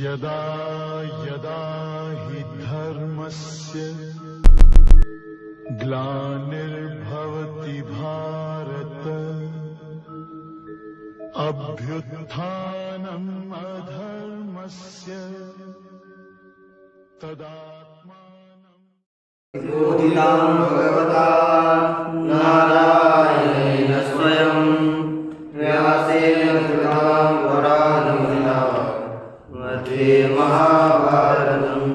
यदा यदा हि धर्मस्य ग्लानिर्भवति भारत अभ्युत्थानम् अधर्मस्य तदात्मानम् बोधितां भगवता नारायणेन स्वयं व्यासेन कृतां पुराणमुनिना मध्ये महाभारतम्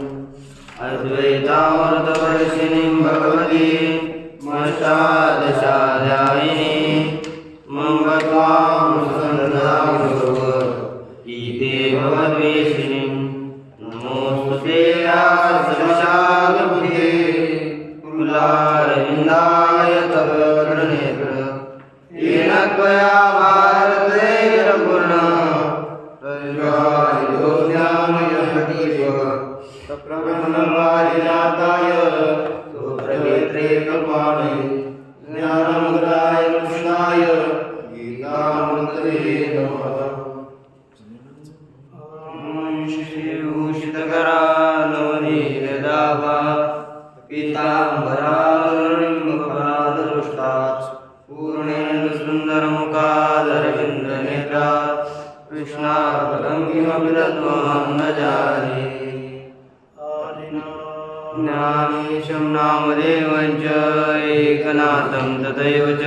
अद्वैतामृतवर्षिणीं भगवतीं अष्टादशाध्यायिनीं मङ्गलां सुन्दरां ईते भगवद्वेषिणीं नमोऽस्तुते आसुषागुभ्ये कुलारविन्दाय तव नेत्र येन त्वया भारतैरपूर्णः प्रज्वालितो ज्ञानयदीपः सप्रब्रह्मवादिनाथाय सुप्रवेत्रे कल्पाणे ज्ञानमुद्राय कृष्णाय गीतामृतये नमः। श्रीभूषितकरानवनीरदाभा पीताम्बरारुणिमुखपादरुष्टात् पूर्णेन सुन्दरमुखादरविन्दनेत्रा कृष्णार्पणं किमपि तत्त्वं न जाने। ज्ञानेशं नामदेवं च एकनाथं तथैव च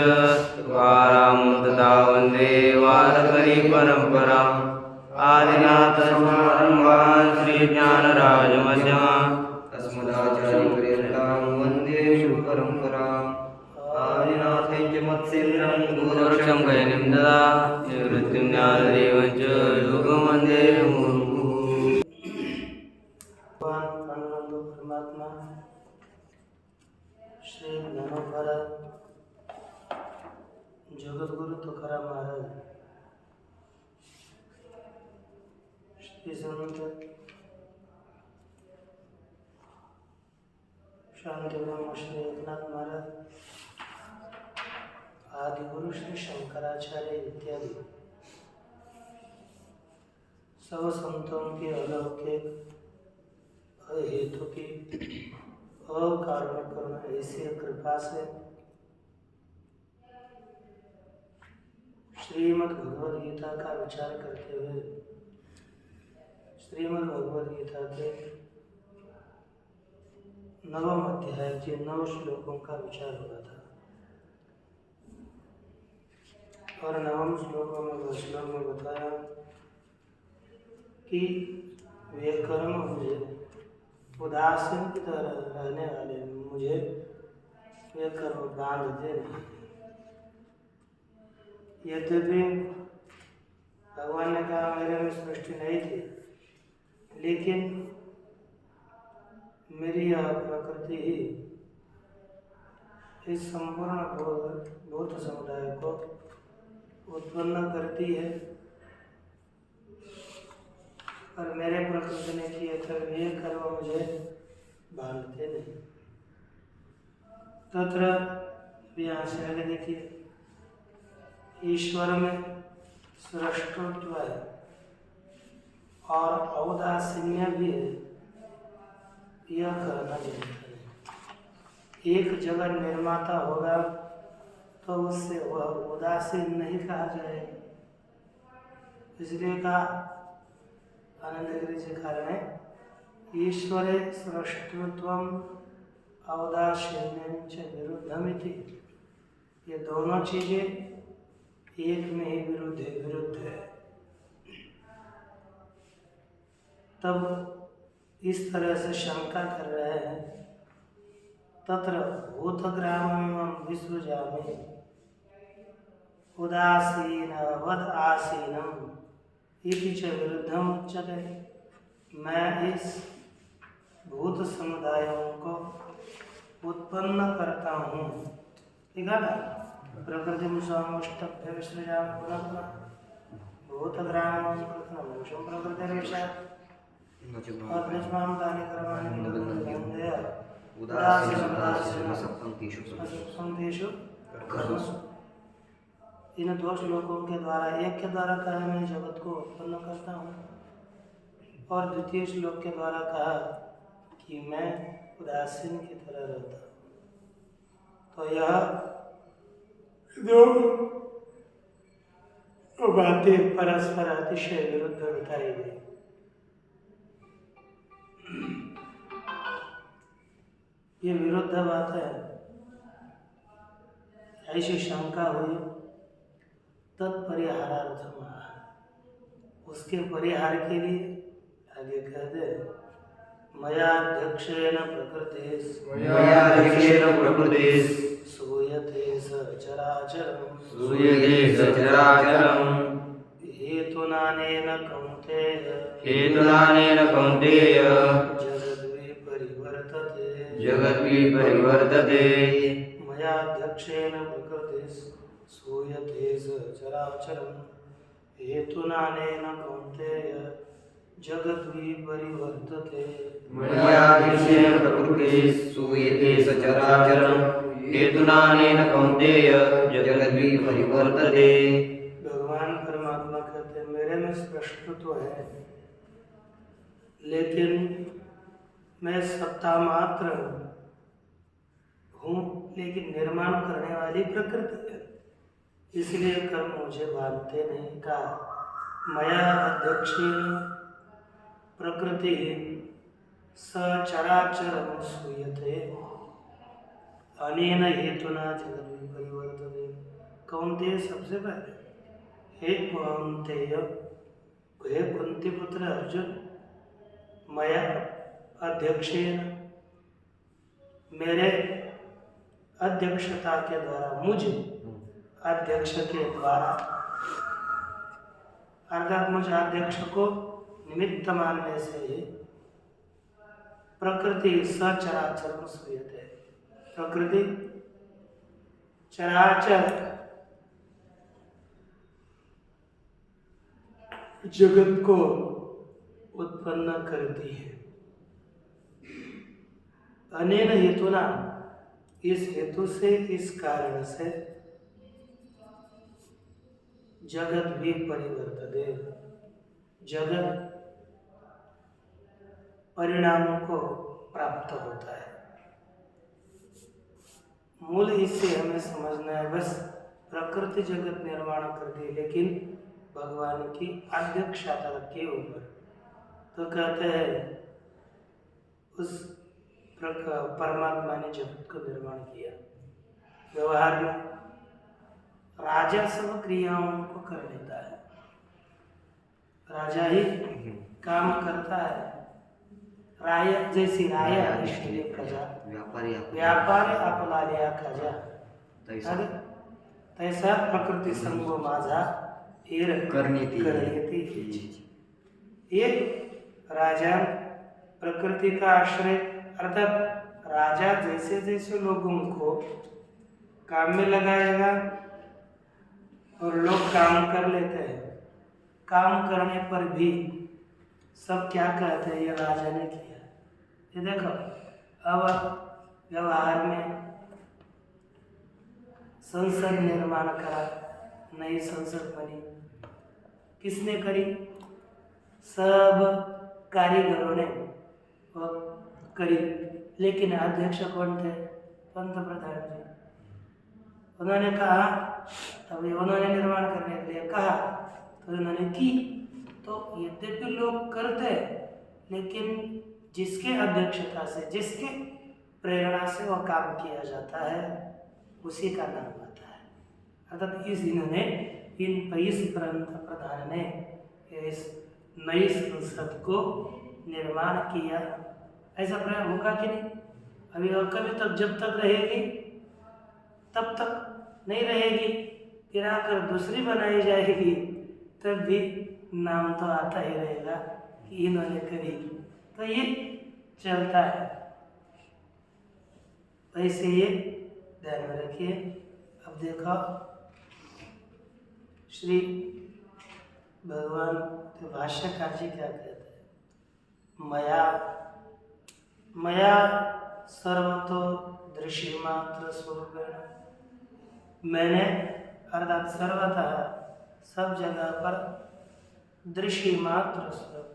तुकारामं तथा वन्दे वारकरीपरम्पराम् आदिनाथसमारम्भान् श्रीज्ञानराजमध्यमाम् अस्मदाचार्यपर्यन्तां वन्दे गुरुपरम्पराम्। आदिनाथं च मत्सेन्द्रं गुरुरक्षं गयनं ददा निवृत्तिं ज्ञानदेवं च योगं वन्दे मुहुर्मुहुः। परमात्मा श्री ज्ञानोबाराय जगद्गुरु तुकाराम महाराज श्री संत शांति ब्रह्म श्री एकनाथ महाराज आदि गुरु श्री शंकराचार्य इत्यादि सब संतों के अलौकिक हेतु की अकारणपूर्ण ऐसी कृपा से श्रीमद् भगवद गीता का विचार करते हुए श्रीमद् भगवद गीता के नवम अध्याय के 9 श्लोकों का विचार हुआ था और नवम श्लोकों में श्लोक में बताया कि वे कर्म मुझे उदासीन की तरह रहने वाले मुझे वे कर्म बांध दे। यद्यपि भगवान ने कहा मेरे में सृष्टि नहीं थी, लेकिन मेरी यह प्रकृति ही इस संपूर्ण भूत समुदाय को उत्पन्न करती है और मेरे प्रकृति ने किए थे ये कर्म मुझे बांधते नहीं। तत्र यहाँ से आगे देखिए, ईश्वर में सृष्टत्व है और औदासीन्य भी है, यह करना चाहिए। एक जगत निर्माता होगा तो उससे वह उदासीन नहीं कहा जाएगा। इसलिए कहा आनंदगिरी जी कारण है ईश्वरे सृष्टत्वम औदासीन्यं च विरुद्धमिति। ये दोनों चीजें एक में ही विरुद्ध है। तब इस तरह से शंका कर रहे हैं तत्र भूतग्राममिमं विसृजामि उदासीन वद आसीनम इति च विरुद्धम उच्यते। मैं इस भूत समुदायों को उत्पन्न करता हूँ। ठीक है ना? प्रकृति स्वामष्टभ्य विसृजामि पुनः पुनः भूतग्रामं कृत्स्नं प्रकृतिरेषा और निजमां तानि कर्माणि निबन्धय उदासीन सप्तंतेषु कर्मसु। इन 2 श्लोकों के द्वारा एक के द्वारा कहा मैं जगत को उत्पन्न करता हूँ और द्वितीय श्लोक के द्वारा कहा कि मैं उदासीन की तरह रहता हूँ। तो यह दो बातें परस्पर अतिशय विरुद्ध बताई गई। ये विरुद्ध बात है, ऐसी शंका हुई तत्परिहारार्थम, उसके परिहार के लिए आगे कहते मयाध्यक्षेण प्रकृतिः सूयते सचराचरम् हेतुनानेन कौन्तेय जगद्विपरिवर्तते मयाध्यक्षेण प्रकृतिः सूयते सचराचरम् हेतुनानेन कौन्तेय जगद्विपरिवर्तते। मयाध्यक्षेण प्रकृतिः सूयते सचराचरम् हेतुनानेन कौन्तेय जगद्विपरिवर्तते। भगवान परमात्मा कहते हैं मेरे में सृष्टि तो है, लेकिन मैं सत्ता मात्र हूँ, लेकिन निर्माण करने वाली प्रकृति है, इसलिए कर्म मुझे बांधते नहीं। का मया अध्यक्षेण प्रकृति सचराचरं सूयते अनेन हेतुना जगद्विपरिवर्तते। कौन्तेय सबसे पहले, हे कौन्तेय, हे कुंती पुत्र अर्जुन, मया अध्यक्षेण, मेरे अध्यक्षता के द्वारा, मुझ अध्यक्ष के द्वारा, अर्थात मुझ अध्यक्ष को निमित्त मानने से ही प्रकृति सचराचरं सूयते, प्रकृति चराचर जगत को उत्पन्न करती है। अनेन हेतुना, इस हेतु से, इस कारण से जगत भी परिवर्तते, जगत परिणामों को प्राप्त होता है। मूल इससे हमें समझना है, बस प्रकृति जगत निर्माण करती है, लेकिन भगवान की अध्यक्षता के ऊपर। तो कहते हैं उस परमात्मा ने जगत को निर्माण किया। व्यवहार में राजा सब क्रियाओं को कर लेता है, राजा ही काम करता है। राय जैसी राय इसलिए प्रजा, व्यापारी आपला लिया खजा, तैसा प्रकृति संगो माझा हेर करण्याती। एक राजा प्रकृति का आश्रय, अर्थात राजा जैसे जैसे लोगों को काम में लगाएगा और लोग काम कर लेते हैं, काम करने पर भी सब क्या कहते हैं, ये राजा ने किया। ये देखो, अब व्यवहार में संसद निर्माण करा, नई संसद बनी, किसने करी? सब कारीगरों ने करी, लेकिन अध्यक्ष कौन थे? पंत प्रधान जी। उन्होंने कहा, तभी उन्होंने निर्माण करने के लिए कहा तो उन्होंने की। तो यद्यपि लोग करते, लेकिन जिसके अध्यक्षता से, जिसके प्रेरणा से वह काम किया जाता है, उसी का नाम आता है। अर्थात इन्होंने इन 22 पंत प्रधान ने इस नई संसद को निर्माण किया। ऐसा प्रयास होगा कि नहीं? अभी कभी तक, जब तक रहेगी तब तक नहीं रहेगी, फिर आकर दूसरी बनाई जाएगी, तब भी नाम तो आता ही रहेगा कि इन्होंने करी। तो ये चलता है, वैसे ये ध्यान में रखिए। अब देखो, श्री भगवान के भाष्यकार जी क्या कहते हैं? मया सर्वतो दृश्यमात्र स्वरूपेण, मैंने अर्थात सर्वतः सब जगह पर दृश्यमात्र स्वरूप,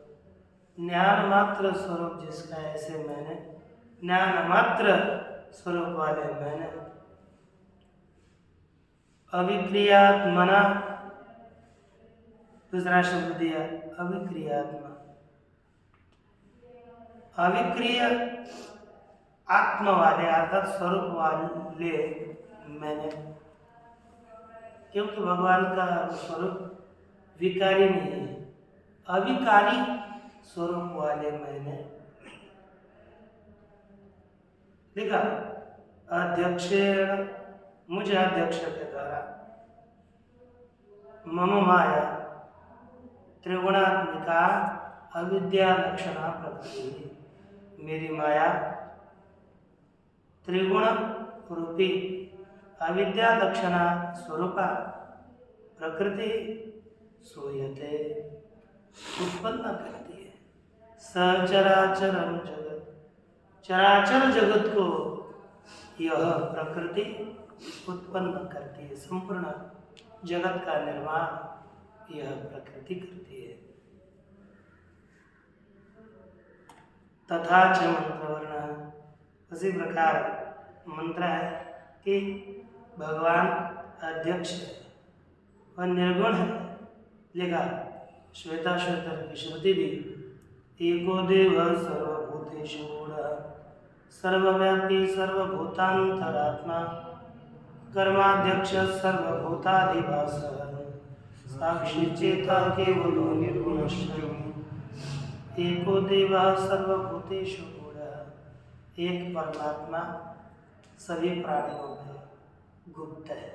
ज्ञान मात्र स्वरूप जिसका ऐसे मैंने, ज्ञान मात्र स्वरूप वाले मैंने। अविक्रियात्मना, दूसरा शब्द दिया अविक्रियात्मा। अविक्रिय आत्मा वाले अर्थात स्वरूप वाले मैंने, क्योंकि भगवान का स्वरूप विकारी नहीं है, अविकारी स्वरूप वाले मैंने। देखा, अध्यक्षेण, मुझे अध्यक्ष के द्वारा, मम माया त्रिगुणात्मिका अविद्या लक्षणा प्रकृति, मेरी माया त्रिगुण रूपी अविद्या लक्षणा स्वरूपा प्रकृति सूयते, उत्पन्न करती है। सचराचरम जगत, चराचर जगत को यह प्रकृति उत्पन्न करती है। संपूर्ण जगत का निर्माण यह प्रकृति करती है। तथा च मंत्रवर्ण, उसी प्रकार मंत्र है कि भगवान अध्यक्ष है, वह निर्गुण है। लिखा श्वेता श्वेतर की श्रुति दी, एको देव सर्वभूतेषु गूढ़ः सर्वव्यापी सर्वभूतांतरात्मा कर्माध्यक्ष सर्वभूताधिवासः साक्षी चेता केवलो निर्गुणश्च। एको देवः सर्वभूतेषु गूढ़ः, एक परमात्मा सभी प्राणियों में गुप्त है।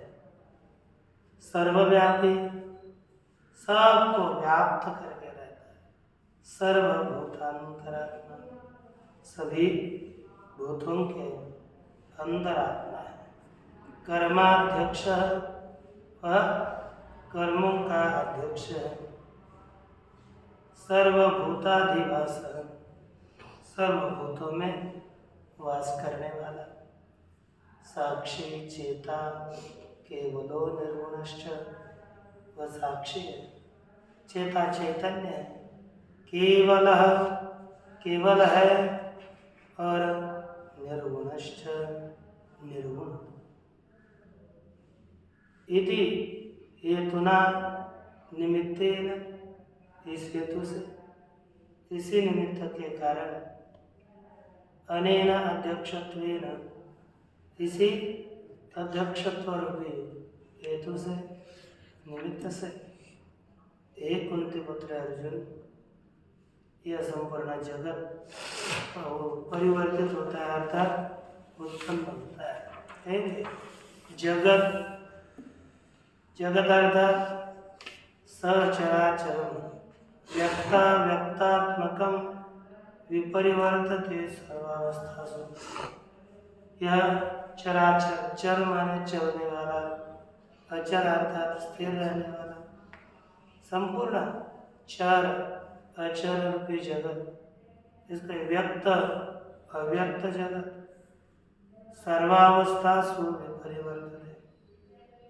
सर्वव्यापी, सबको व्याप्त करके रहता है। सर्वभूतांतरात्मा, सभी भूतों के अंतरात्मा है। कर्माध्यक्ष, वह कर्मों का अध्यक्ष है। सर्वभूताधिवास, सर्वभूतों में वास करने वाला। साक्षी चेता केवलो निर्गुणश्च, वह साक्षी है, चेता चैतन्य है, केवल केवल है और निर्गुणश्च निर्गुण। इति हेतुना निमित्तेन, इस हेतु से, इसी निमित्त के कारण, अनेन अध्यक्षत्वेन, इसी अध्यक्षत्व रूपी हेतु से, निमित्त से, एक कुंती पुत्र अर्जुन, यह संपूर्ण जगत परिवर्तित होता है, अर्थात उत्पन्न होता है। कहेंगे जगत, जगत अर्थात सचराचरम व्यक्ता व्यक्तात्मकम विपरिवर्तते सर्वावस्थासु। यह चराचर, चर माने चलने वाला, अचर अर्थात स्थिर रहने वाला, संपूर्ण चर अचर रूपी जगत, इसका व्यक्त अव्यक्त जगत, सर्वावस्थासु विपरिवर्तते,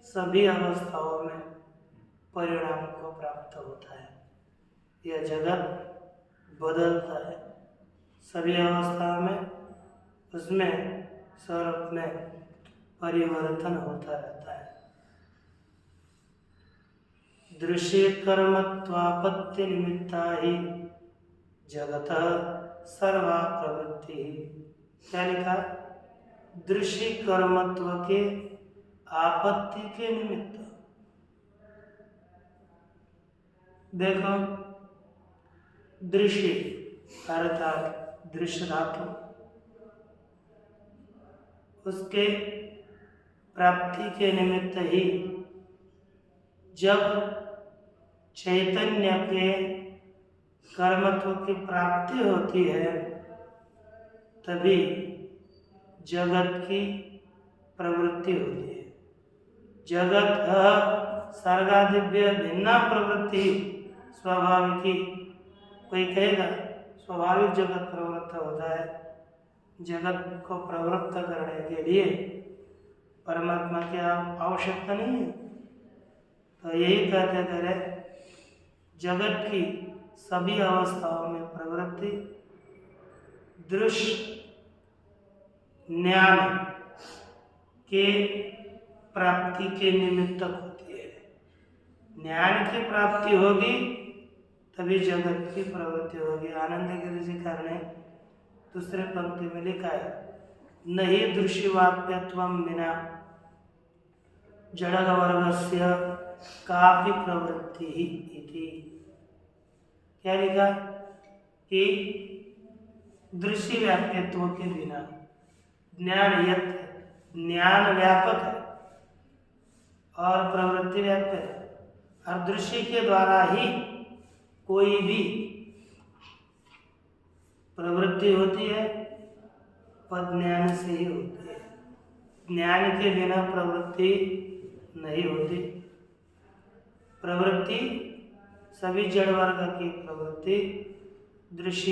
सभी अवस्थाओं में परिणाम को प्राप्त होता है। यह जगत बदलता है सभी अवस्थाओं में, उसमें स्वरूप में परिवर्तन होता रहता है। दृश्य कर्मत्वापत्ति निमित्ता ही जगत सर्वा प्रवृत्ति। क्या लिखा? दृश्य कर्मत्व के आपत्ति के निमित्त। देखो, दृश्य अर्थात दृश्य धातु, उसके प्राप्ति के निमित्त ही जब चैतन्य के कर्मत्व की प्राप्ति होती है, तभी जगत की प्रवृत्ति होती है। जगत सर्गादिव्य भिन्ना प्रवृत्ति स्वाभाविकी। कोई कहेगा स्वाभाविक जगत प्रवृत्त होता है, जगत को प्रवृत्त करने के लिए परमात्मा की आवश्यकता नहीं है। तो यही कहते करे जगत की सभी अवस्थाओं में प्रवृत्ति दृश्य ज्ञान के प्राप्ति के निमित्तक होती है। ज्ञान की प्राप्ति होगी तभी जगत की प्रवृत्ति होगी। आनंद गिरि जी का ने दूसरे पंक्ति में लिखा है, नहीं दृश्यवाप्यत्वं विना जड़वर्गस्य कापि प्रवृत्ति ही इति। क्या लिखा कि दृश्य व्याप्यत्व के बिना ज्ञान व्यापक है और प्रवृत्ति व्याप्य है, और दृश्य के द्वारा ही कोई भी प्रवृत्ति होती है और ज्ञान से ही होती है। ज्ञान के बिना प्रवृत्ति नहीं होती। प्रवृत्ति सभी जड़ वर्ग की प्रवृत्ति दृश्य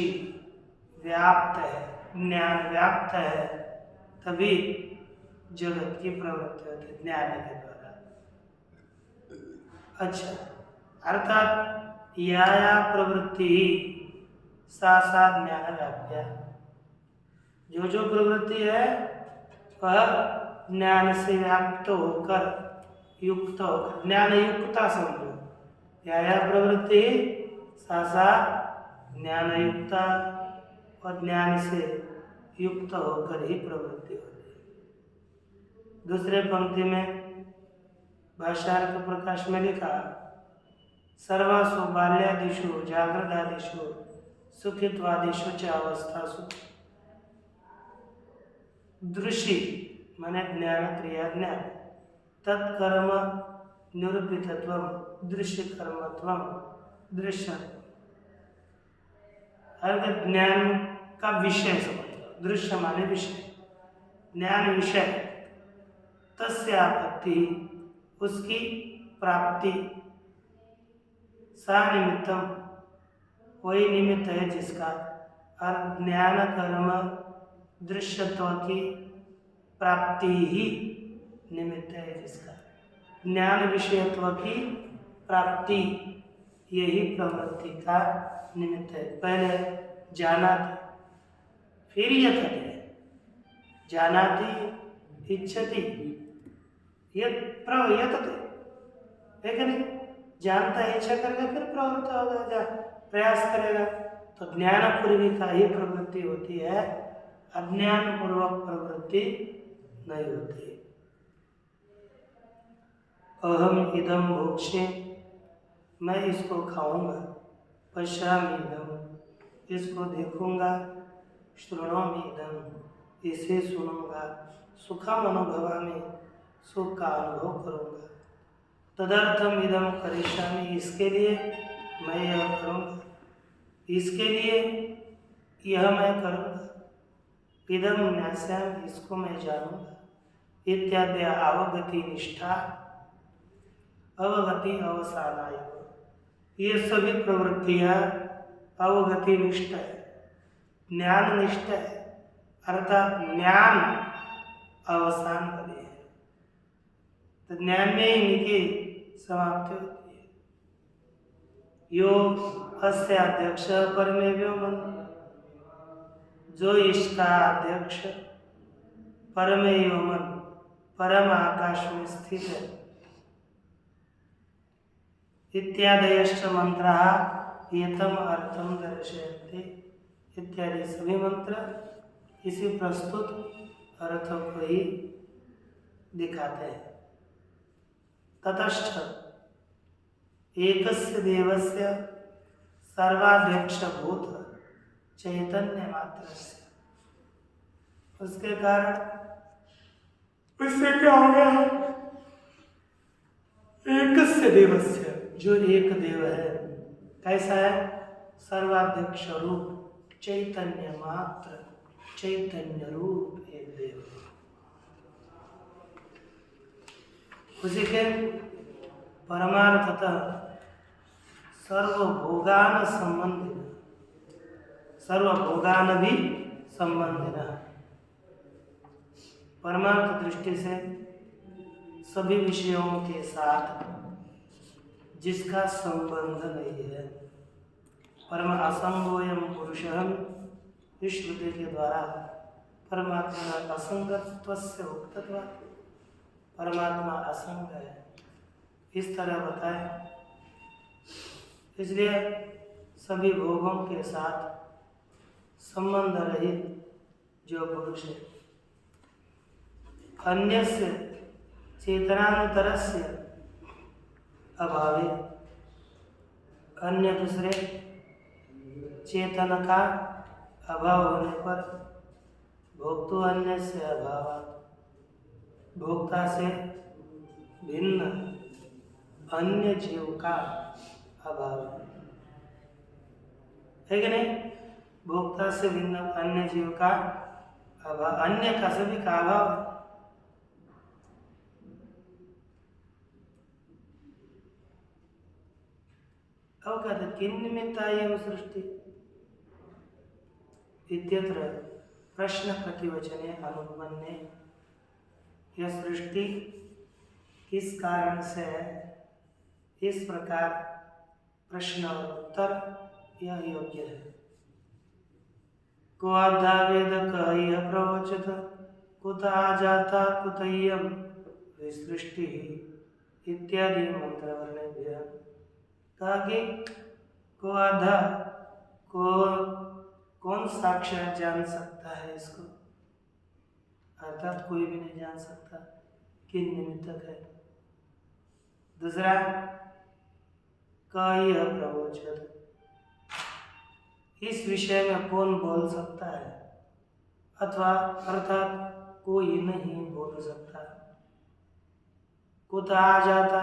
व्याप्त है, ज्ञान व्याप्त है, तभी जगत की प्रवृत्ति होती है ज्ञान के द्वारा। अच्छा, अर्थात या प्रवृत्ति ही साथ ज्ञान व्याप्या। जो प्रवृत्ति है वह ज्ञान से व्याप्त होकर युक्त होकर, ज्ञान युक्ता समझो। या प्रवृत्ति साथ ज्ञान युक्ता, और ज्ञान से युक्त होकर ही प्रवृत्ति होती है। दूसरे पंक्ति में भाष्यार्थ प्रकाश में लिखा, सर्वासु बाल्यादिषु जागृतादिषु सुखित्वादिषु च अवस्थासु दृश्य माने ज्ञान क्रिया ज्ञान तत्कर्म निरूपितत्वं दृश्य कर्मत्वं दृश्यत्वं। अगर ज्ञान का विषय समझो, दृश्य माने विषय, ज्ञान विषय, तस्य आपत्ति उसकी प्राप्ति, सा निमित्तम वही निमित्त है जिसका, और ज्ञान कर्म दृश्यत्व की प्राप्ति ही निमित्त है जिसका। ज्ञान विषयत्व की प्राप्ति यही प्रवृत्ति का निमित्त है। पहले जाना था, फिर यतते, जानाति इच्छति यतते, लेकिन जानता है, इच्छा करेगा, फिर प्रवृत्त होगा, प्रयास करेगा। तो ज्ञान पूर्विका ही प्रवृत्ति होती है, अज्ञान पूर्वक प्रवृत्ति नहीं होती। अहम इदम भोक्ष्ये, मैं इसको खाऊंगा, पश्यामि इदम, इसको देखूंगा, श्रृणोमि इदम, इसे सुनूंगा, सुखम अनुभवामि, सुख का अनुभव करूंगा, तदर्थम इदम करिष्यामि, इसके लिए मैं यह करूंगा, इसके लिए यह मैं करूंगा, इदम न्यास्यामि, इसको मैं जानूंगा, इत्यादि अवगति निष्ठा, अवगति अवसानाय, ये सभी प्रवृत्तियां अवगति निष्ठ है, ज्ञान निष्ठ है, अर्थात ज्ञान अवसान करे है। तो ज्ञान में ही इनकी समाप्ति होती है। यो अस्य अध्यक्ष परमे व्योमन, जो इसका अध्यक्ष परमे व्योमन परम आकाश में स्थित है, इत्यादयश्च मंत्राः एतम अर्थम दर्शयन्ते, इत्यादि सभी मंत्र इसी प्रस्तुत अर्थ को ही दिखाते हैं। ततश्च एकस्य देवस्य सर्वाध्यक्षभूत चैतन्य मात्रस्य, उसके कारण उससे क्या हो गया, एकस्य देवस्य, जो एक देव है, कैसा है, सर्वाध्यक्ष रूप चैतन्य मात्र, चैतन्य रूप एक देव, उसी के परमार्थतः सर्वभोगान संबंधित, सर्वभोगान भी संबंधित, परमार्थ दृष्टि से सभी विषयों के साथ जिसका संबंध नहीं है, परम असंगोयम पुरुषः इस श्रुति के द्वारा परमात्मा असंगत्व से उक्तत्व, परमात्मा असंग है, इस तरह बताए। इसलिए सभी भोगों के साथ संबंध रहित जो पुरुष है, अन्यस्य चेतनांतरस्य अभावे, अन्य दूसरे चेतन का अभाव होने पर, भोक्तु अन्य से अभाव, भोक्ता से भिन्न अन्य जीव का अभाव है कि नहीं? भोक्ता से भिन्न अन्य जीव का अभाव, अन्य का सभी का अभाव। अब कहते किन निमित्तायं सृष्टि इत्यत्र प्रश्न प्रतिवचने अनुपन्ने, यह सृष्टि किस कारण से है, इस प्रकार प्रश्न और उत्तर यह योग्य है। को आधा वेद कह प्रवचत कुतः जाता कुतय्यम विसृष्टि इत्यादि मंत्र वर्णेभ्यः। कहा कि को आधा को कौन साक्षात जान सकता है इसको, अर्थात कोई भी नहीं जान सकता, किन निमित्तक है। दूसरा कह प्रवचत, इस विषय में कौन बोल सकता है, अथवा अर्थात कोई नहीं बोल सकता। कुतः आ जाता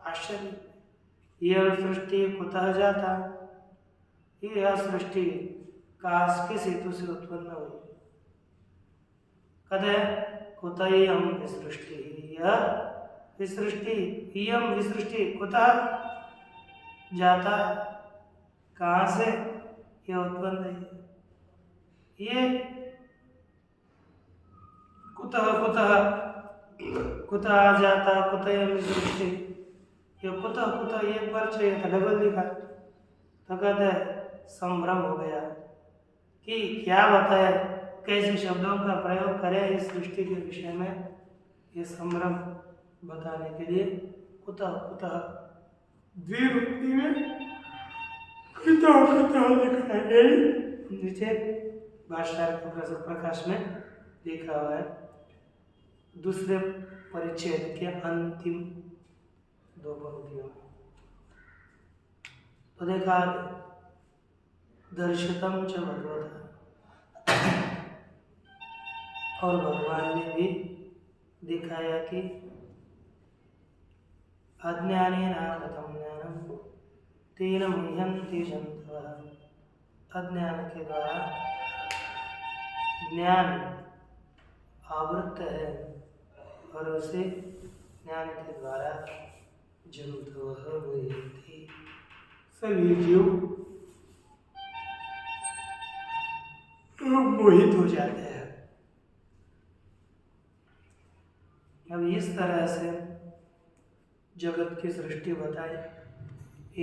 आश्चर्य, यह सृष्टि कुतः जाता, यह सृष्टि काश किस हेतु से उत्पन्न हुई। कद कुतयम विसृष्टि, यह विसृष्टि, इयम विसृष्टि कुतः जाता, कहाँ से यह उत्पन्न है। ये कुतः कुतः कुतः जाता कुतयम विसृष्टि, ये कुतः कुतः एक बार चाहिए था, डबल लिखा तो कहते हैं संभ्रम हो गया कि क्या बताए, कैसे शब्दों का प्रयोग करें इस सृष्टि के विषय में। ये संभ्रम बताने के लिए कुतः कुतः द्विभक्ति में कुतः कुतः लिखा है, नीचे भाष्यकार के प्रकाश में लिखा हुआ है। दूसरे परिच्छेद के अंतिम दो पंक्तियों तो देखा दर्शितम च भगवता, और भगवान ने भी दिखाया कि अज्ञानेन आगतं ज्ञानं तेन मुह्यन्ति जन्तवः, अज्ञान के द्वारा ज्ञान आवृत है और उसे ज्ञान के द्वारा जन्तवः मुह्यन्ति, सभी जीव मोहित हो जाते हैं। अब इस तरह से जगत की सृष्टि बताई।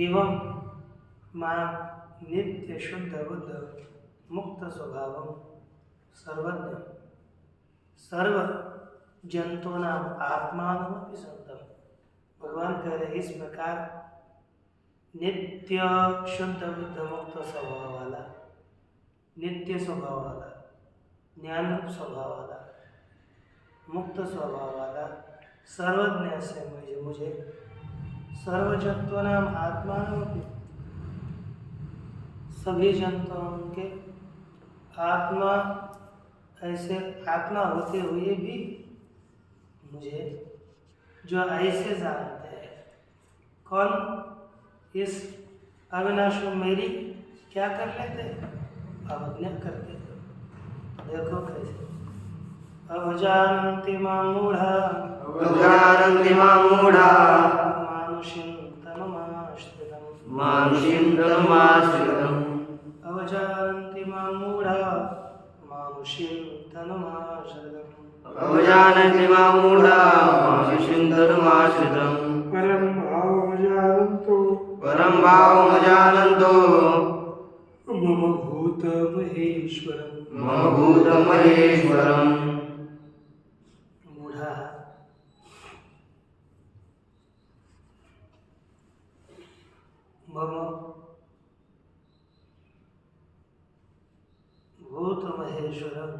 एवं मां नित्य शुद्ध बुद्ध मुक्त स्वभाव सर्वज्ञ सर्व जंतूनां आत्मानमपि सन्तम्, भगवान कह रहे इस प्रकार नित्य शुद्ध बुद्ध मुक्त स्वभाव वाला, नित्य स्वभाव वाला, ज्ञान रूप स्वभाव वाला, मुक्त स्वभाव वाला, सर्वज्ञ से मुझे सर्व जंतूनां आत्मानमपि, सभी जंतुओं के आत्मा, ऐसे आत्मा होते हुए भी मुझे जो ऐसे जानते हैं। कौन? इस अविनाश मेरी क्या कर लेते, अवज्ञा करते। देखो कैसे अवजानन्ति मां मूढ़ा, अवजानन्ति मां मूढ़ा मानुषीं तनुमाश्रितम्, मानुषीं तनुमाश्रितम्, अवजानन्ति मां मूढ़ा मानुषीं तनुमाश्रितम्, अवजानन्ति मां मूढ़ा मानुषीं तनुमाश्रितम्, परं भावमजानन्ति भावमजानन्तो मम भूतमहेश्वरम् मम भूतमहेश्वरम् मूढ़ा मम भूतमहेश्वरम्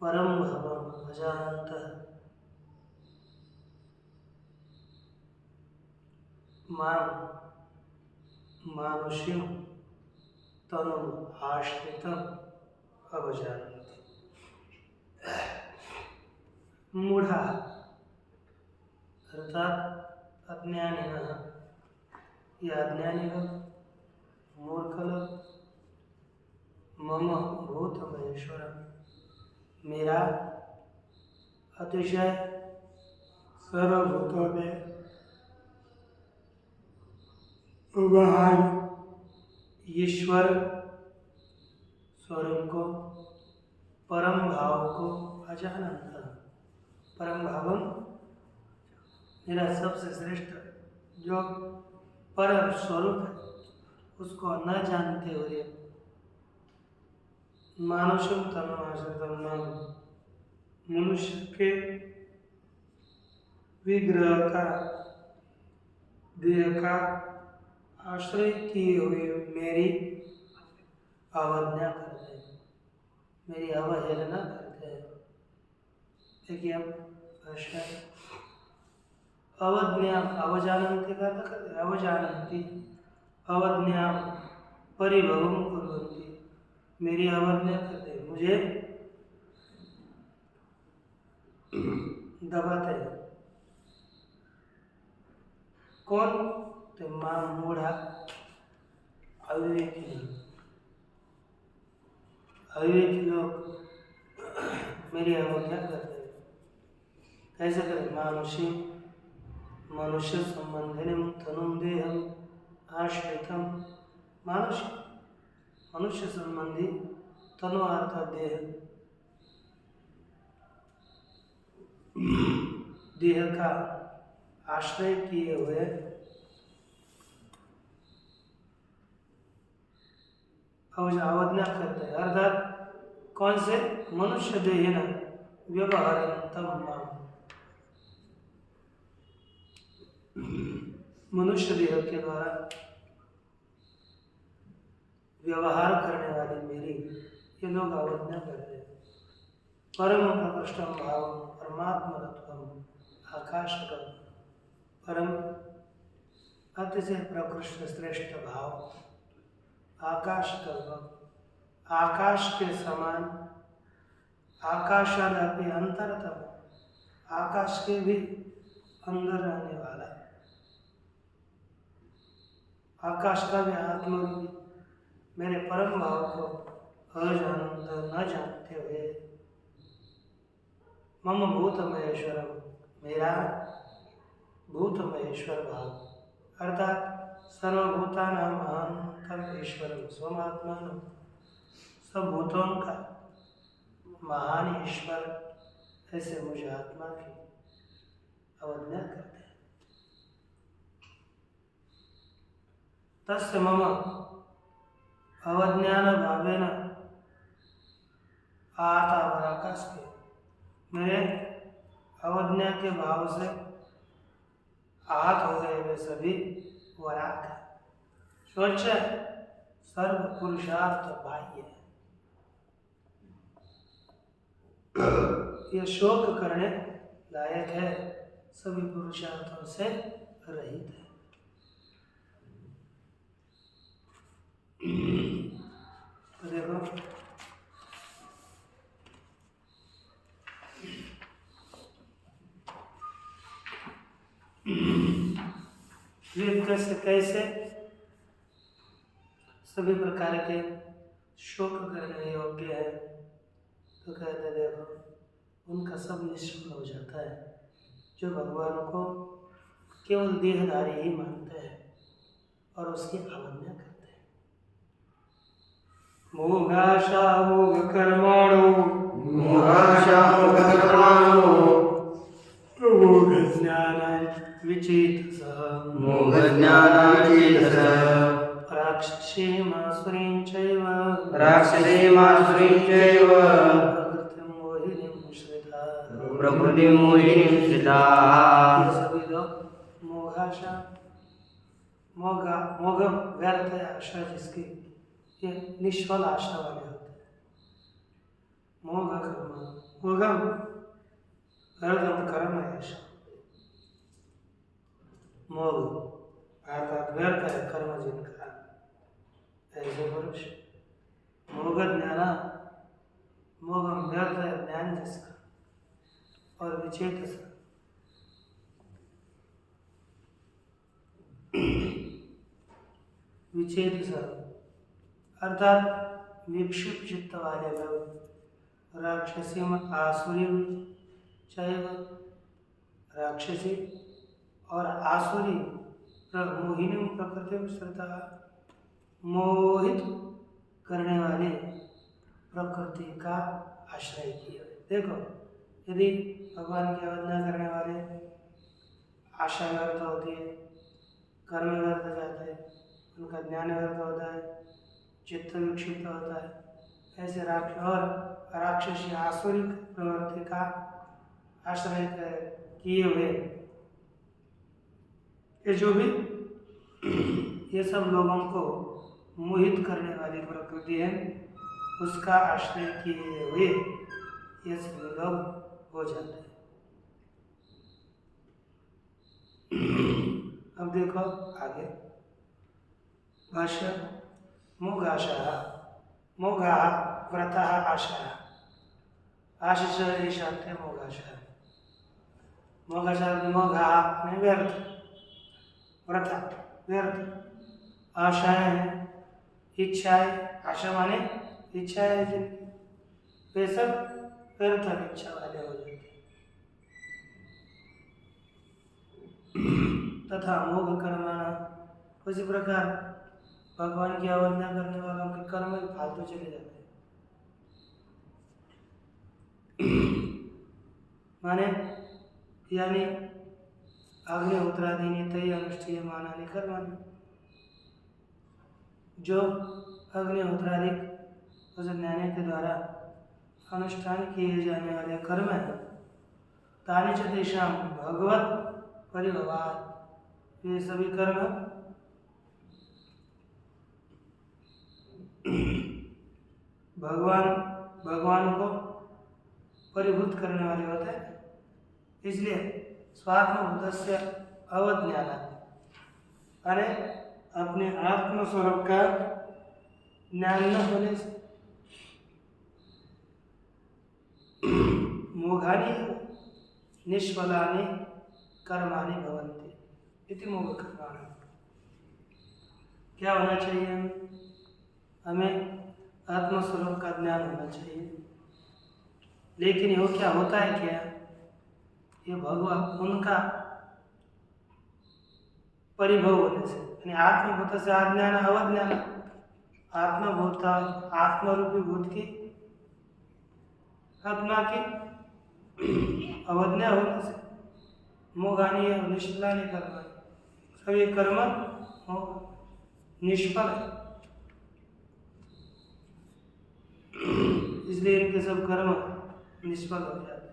परम भवम् अजानन्तः मां मानुष्यं तनुम् आश्रितम् अवजानन्ति। मूढ़ा अर्थात अज्ञानिनः या अज्ञानी लोग मूर्ख लोग मम भूतमहेश्वरम् मेरा अतिशय सर्वभूतों में महान ईश्वर स्वरूप को परम भाव को अजानंत परम भावम मेरा सबसे श्रेष्ठ जो परम स्वरूप है उसको न जानते हुए मानुषम तनुमाश्रितम मनुष्य के विग्रह का देह का आश्रय किए हुए मेरी अवज्ञा करते हैं, मेरी अवहेलना करते हैं। देखिए अब भाषा अवज्ञा अवजानन्ति का अर्थ करते हैं अवजानन्ति अवज्ञा परिभवम कुर्वन्ति मेरी अवज्ञा करते हैं, मुझे दबाते हैं। कौन? तो मां मूढ़ा अविवेकी लोग मेरी अवज्ञा करते हैं। कैसे करें? मनुष्य संबंधिनम तनुम देहम आश्रितम मनुष्य संबंधी तनु अर्थात देह का आश्रय किए हुए अवज्ञा करते हैं। अर्थात कौन से? मनुष्य देह न व्यवहारंतम मनुष्य देह के द्वारा व्यवहार करने वाली मेरी ये लोग अवज्ञा करते हैं। परम प्रकृष्टम भाव परमात्मतत्वम आकाशकम परम अतिशय प्रकृष्ट श्रेष्ठ भाव आकाश कल्पम आकाश के समान आकाशादपि अंतरतम आकाश के भी अंदर रहने वाला आकाश का भी आत्मरूपी मेरे परम भाव को अजानन्त न जानते हुए मम भूतमहेश्वरम मेरा भूतमहेश्वर भाव अर्थात सर्वभूतानां महान्तम ईश्वरम स्वमात्मानं सब भूतों का महान ईश्वर ऐसे मुझे आत्मा की अवज्ञा करते हैं। तस्य मम अवज्ञान भावेन आता पराकाश के मेरे अवज्ञा के भाव से आहत हो गए वे सभी वराक स्वच्छ सर्व पुरुषार्थ बाह्य ये शोक करने लायक है, सभी पुरुषार्थों से रहित है। तो देखो कैसे सभी प्रकार के शोक करने योग्य है। तो कहते देखो उनका सब निष्फल हो जाता है जो भगवान को केवल देहधारी ही मानते हैं और उसकी अवज्ञा करते हैं। मोगाशा मोग कर्माणो मोग ज्ञान विचित मोहज्ञानविचेतसः राक्षसीमासुरीं चैव राक्षसीमासुरीं चैव प्रकृतिं मोहिनीं श्रिता प्रकृतिं मोहिनीं श्रिताः ये सभी लोग मोहाशा मोघ व्यर्थ है आशा जिसकी ये निष्फल आशा वाले होते हैं। मोघ कर्म मोघम व्यर्थम कर्म है आशा मोघ अर्थात व्यर्थ है कर्म जिनका ऐसे पुरुष मोघ ज्ञान मोघम व्यर्थ है ज्ञान जिसका और विचेतस विचेतस अर्थात विक्षिप्त चित्त वाले लोग राक्षसी आसुरी चैव राक्षसी और आसुरी मोहिनी प्रकृति श्रद्धा मोहित करने वाले प्रकृति का आश्रय किया। देखो यदि भगवान की आराधना करने वाले आशा व्यर्थ होती है, कर्म व्यर्थ जाते हैं, उनका ज्ञान व्यर्थ होता है, चित्त विक्षिप्त होता है, ऐसे राक्षसी आसुरी प्रवृत्ति का आश्रय किए हुए ये जो भी ये सब लोगों को मोहित करने वाली प्रकृति है उसका आश्रय किए हुए ये सभी लोग हो जाते हैं। अब देखो आगे भाष्य मोघाशा मोघा व्रता आशा आशिष ईशान्य मोघाशा मोघाशा मोघा व्यर्थ व्रत व्यर्थ आशाएं हैं इच्छाएं आशा माने इच्छाएं है जिनकी वे सब व्यर्थ इच्छा वाले हो जाते तथा मोघ कर्माणा उसी प्रकार भगवान की आराधना करने वालों के कर्म फालतू चले जाते हैं माने यानी अग्निहोत्रादीनि तय अनुष्ठीयमानानि कर्माणि जो अग्निहोत्रादि उस ज्ञानी के द्वारा अनुष्ठान किए जाने वाले कर्म हैं तानि च तेषां भगवत परिभवात् ये सभी कर्म भगवान को परिभूत करने वाले होते हैं इसलिए स्वात्मभूतस्य अवज्ञान अरे अपने आत्मस्वरूप का ज्ञान न होने से मोघानि निष्फलानि कर्माणि भवन्ति इति मोघ कर्माणि। क्या होना चाहिए हमें आत्मस्वरूप का ज्ञान होना चाहिए लेकिन वो क्या होता है क्या ये भगवान उनका परिभव होने से यानी आत्मभूत से अज्ञान अवज्ञान आत्मभूत आत्मरूपी भूत की आत्मा की अवज्ञा होने से मोघानी और निष्फलानि कर्म सभी कर्म निष्फल है इसलिए इनके सब कर्म निष्फल हो जाते हैं।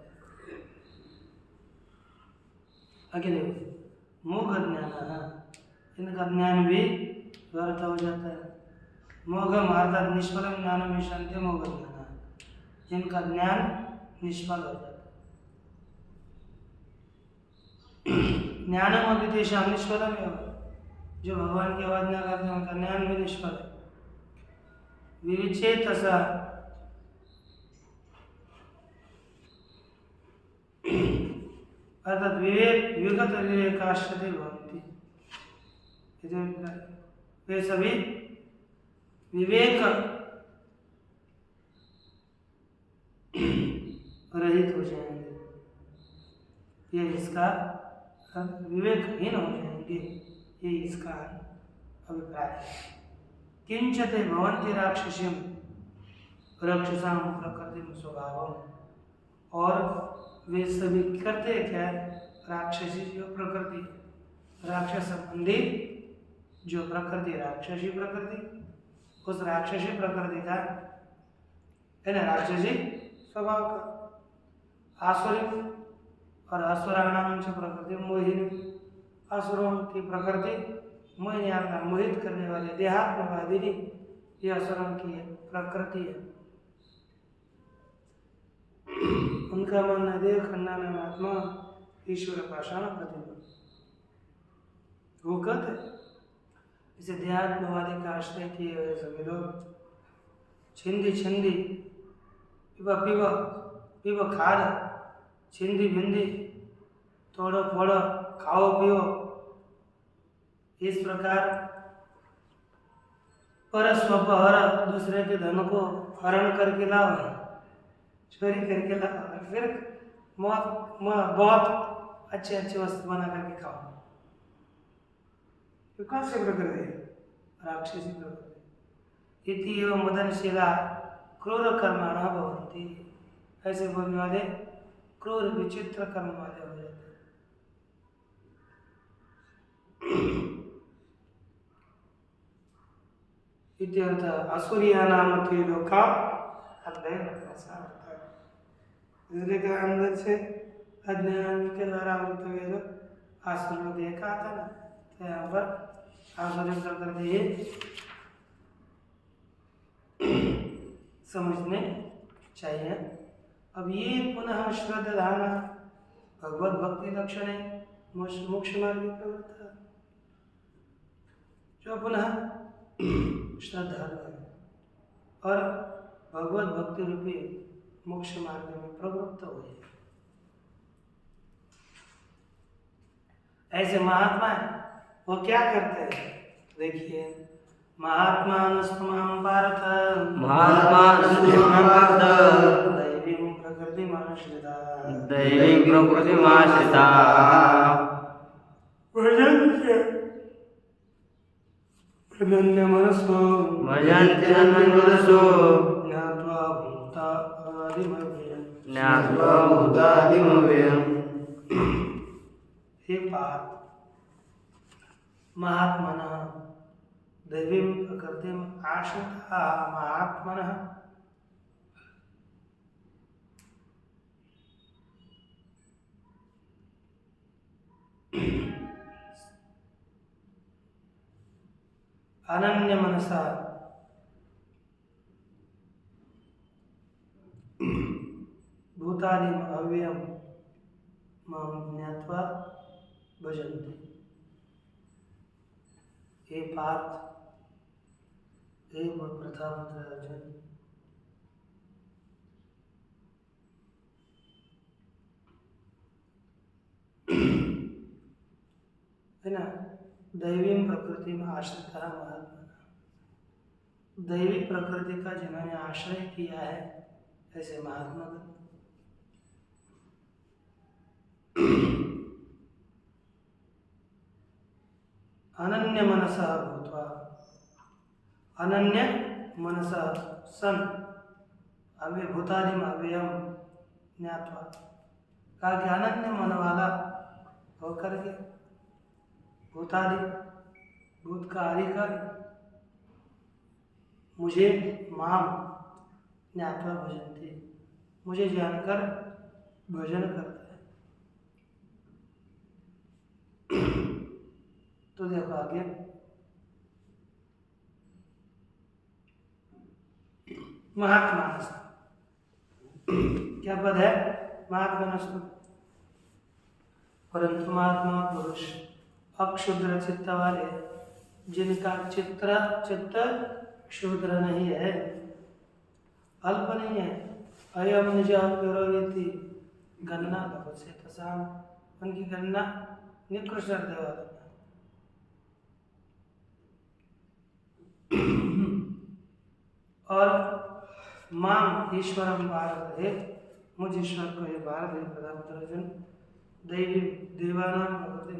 आगे देखो मोघ ज्ञान इनका ज्ञान भी व्यर्थ हो जाता है। मोघम अर्थात निष्फलम ज्ञानम ईशान्य मोघ ज्ञान जिनका ज्ञान निष्फल हो जाता है। ज्ञानम अभी तेषां निष्फलम जो भगवान की आराधना करते हैं उनका ज्ञान भी निष्फल है। विविचेतसा अर्थात विगत विवेकाश्रते भवन्ति वे सभी विवेक रहित हो जाएंगे ये इसका विवेकहीन हो जाएंगे ये इसका अभिप्राय है। किंचते भवन्ति राक्षसीं राक्षसां प्रकृतिं स्वभावम् और वे सभी करते क्या राक्षसी जो प्रकृति राक्षस संबंधी जो प्रकृति राक्षसी प्रकृति, उस राक्षसी प्रकृति का है ना, राक्षसी स्वभाव का, आसुरी और असुराणाम च प्रकृति मोहिनी, असुरों की प्रकृति मोहिनी आत्मा मोहित करने वाली देहात्मवादी, ये असुरों की प्रकृति है। उनका मन है देह खंडान आत्मा ईश्वर पाषाण प्रतिमा। वो कहते इसे देहात्मवादी का आश्रय किए हुए सभी लोग छिंदी छिंदी पिब पिब पिब खाद, छिंदी भिंदी, तोड़ो फोड़ो, खाओ पियो, इस प्रकार परस्वपहर, दूसरे के धन को हरण करके लाओ, चोरी करके लाओ, और फिर बहुत अच्छे अच्छे वस्तु बना करके खाओ। तो कौन सी प्रकृति है? राक्षसी प्रकृति। इति एवं मदनशीला क्रूर कर्माणा भवन्ति, ऐसे बोलने वाले क्रूर विचित्र कर्म वाले हो जाते हैं। इत्यर्थ असुरिया नाम थे लोका अध्ययन, ऐसा होता है। इसलिए कि अंदर से अज्ञान के द्वारा आवृत हुए जो आसुर लोग देखा था ना, तो यहाँ पर आसुरी प्रकृति ये समझने चाहिए। अब ये पुनः श्रद्धान भगवत भक्ति लक्षण है, मोक्ष मार्ग प्रवृत्ता, जो पुनः श्रद्धालु है और भगवत भक्ति रूपी मोक्ष मार्ग में प्रवृत्त हुए। ऐसे महात्मा वो क्या करते हैं? देखिए, महात्मानुस्तमां भारत, दैवीं प्रकृतिमाश्रिता, अनन्यमनसो ज्ञात्वा भूतादिमव्ययम्। हे पार्थ, महात्मनः दैवीं प्रकृतिम् आश्रिताः महात्मनः अनन्य मनसा भूतादिम अव्ययम मां ज्ञात्वा भजन्ति। हे पार्थ, हे प्रथापुत्र अर्जुन, है ना, दैवी प्रकृति में आश्रित महात्मा, दैवी प्रकृति का जिन्होंने आश्रय किया है ऐसे महात्मा अनन्य मनसा भूत्वा, अनन्य मनसा सन अव्यय भूतादिम अव्ययम ज्ञात्वा, कहा कि अनन्य मन वाला होकर के भूतादि भूत का आदि कर मुझे माम ज्ञात्वा भजन्ति, मुझे जानकर भजन करते हैं। तो देखो आगे, महात्मा क्या पद है? महात्मा, परंतु महात्मा पुरुष अक्षुद्र चित्त वाले, जिनका चित्त क्षुद्र नहीं है, अल्प नहीं है, अयम निज पुरोहिति गणना भगवत तसाम, उनकी गणना निकृष्ट देवालय और मां ईश्वरम भारत है, मुझ ईश्वर को ये भारत है प्रधानपुत्र अर्जुन, दैवी देवानाम प्रकृति,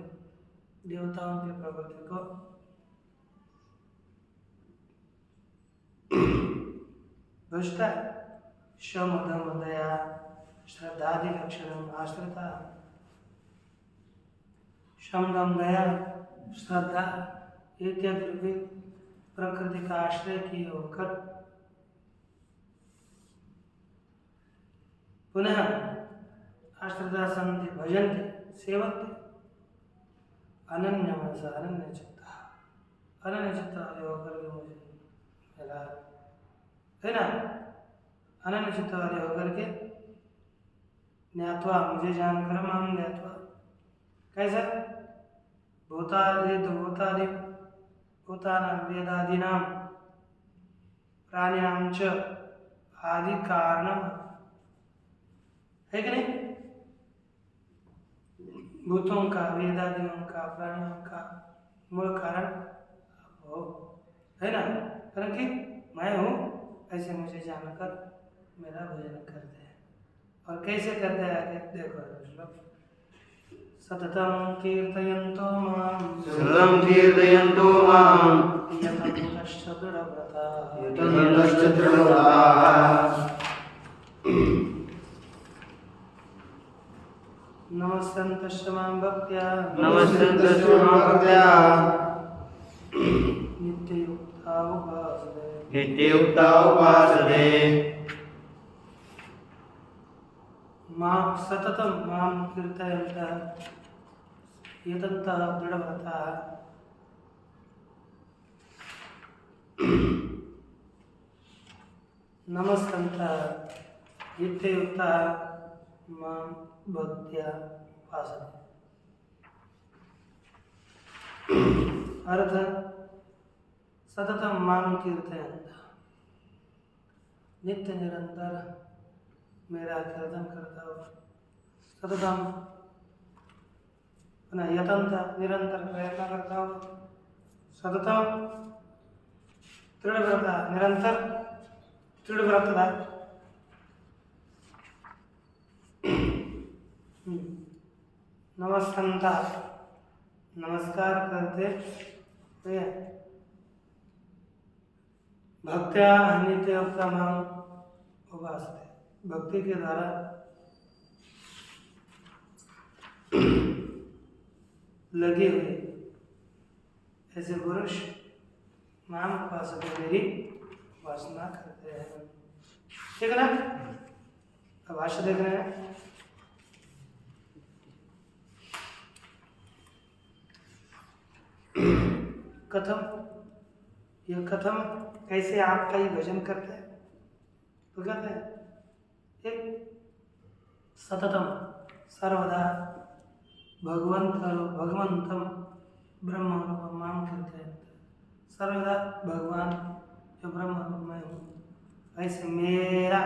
देवताओं की प्रकृति को भजता है। शम धम दया श्रद्धादि लक्षण आश्रिता, शम दम दया श्रद्धा इत्यादि रूपी प्रकृति का आश्रय किए होकर पुनः आश्रिता संति भजन्ते सेवन्ते अनन्य मनसा अनन्य चित्ता वाले होकर के मुझे मिला है ना। अनन्य चित्ता वाले होकर के ज्ञात्वा मुझे जानकर माम ज्ञात्वा कैसा भूतानां वेदादीनां प्राणिनां च आदि कारणम है कि नहीं। भूतों का वेदादियों का प्राणियों का मूल कारण हो है ना। कारण कि मैं हूँ ऐसे मुझे जानकर मेरा भजन करते हैं। और कैसे करते हैं आगे देखो श्लोक। सततं कीर्तयन्तो मां सततं कीर्तयन्तो मां यतन्तश्च दृढव्रताः यतन्तश्च दृढव्रताः नमस्यन्तश्च मां भक्त्या नमस्यन्तश्च मां भक्त्या नित्ययुक्ता उपासते नित्ययुक्ता उपासते मां सततं मां कीर्तयन्तः यतन्तः दृढव्रताः नमस्यन्तः नित्ययुक्ताः मां भक्त्या उपासते। अर्थ सततं मां कीर्तयन्तः नित्य निरंतर मेरा कीर्तन करता हो। सततम यतंत निरंतर प्रयत्न करता हो। सततम दृढ़व्रता निरंतर दृढ़व्रतता। नमस्कंता नमस्कार करते हुए भक्त्या नित्ययुक्ता मां उपासते भक्ति के द्वारा लगे हुए ऐसे पुरुष माम उपासक मेरी उपासना करते हैं। ठीक है ना। अब भाष्य देख रहे हैं। कथम यह कथम कैसे आपका ही भजन करते हैं तो कहते हैं एक सततम सर्वदा भगवंतम ब्रह्म रूपम माम करते हैं। सर्वदा भगवान जो ब्रह्म रूप में हूँ ऐसे मेरा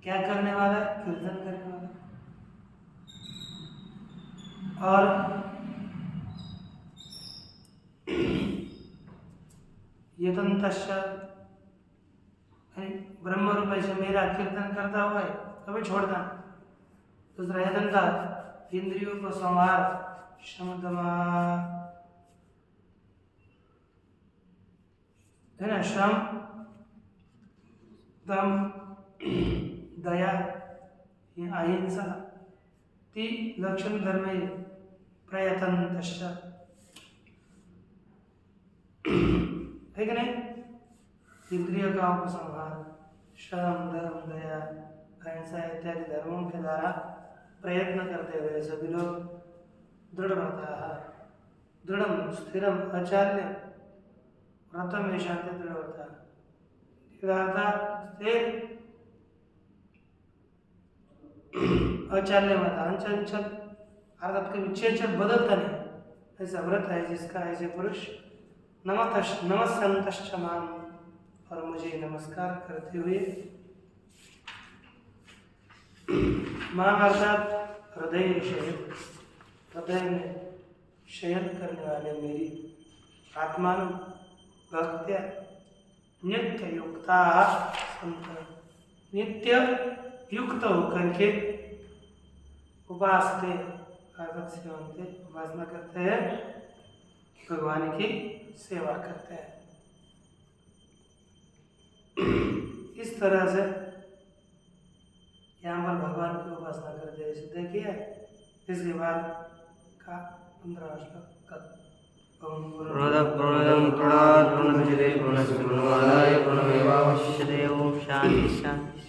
क्या करने वाला कीर्तन करने वाला। और यतंतश्च ब्रह्म रूप ऐसे मेरा कीर्तन करता हुआ है कभी छोड़ता। दूसरा यतंता इंद्रियों को संहार शमदमा है ना। श्रम दम दया अहिंसा ती लक्षण धर्म प्रयतंतश्च है कि नहीं। इंद्रिय का उपसंहार श्रम धर्म दया अहिंसा इत्यादि धर्मों के द्वारा प्रयत्न करते हुए सभी लोग दृढ़व्रता दृढ़ स्थिरम आचार्य व्रतम शांति दृढ़व्रता स्थिर अचाल्य व्रता अंचल अर्थात कभी चेचल बदलता नहीं ऐसा व्रत है जिसका ऐसे पुरुष नमस्यन्तश्च माम और मुझे नमस्कार करते हुए माम अर्थात हृदय में शयन करने वाले मेरी आत्मा भक्त्या नित्य युक्ता नित्य युक्त होकर के उपासते उपासना करते हैं भगवान की सेवा करते हैं। इस तरह से यहाँ पर भगवान की उपासना करते हैं। देखिए इसके बाद का 15 श्लोक प्रणोदं प्रणोदमुच्यते पूर्णस्य पूर्णमादाय पूर्णमेवावशिष्यते। ओम शांति शांति।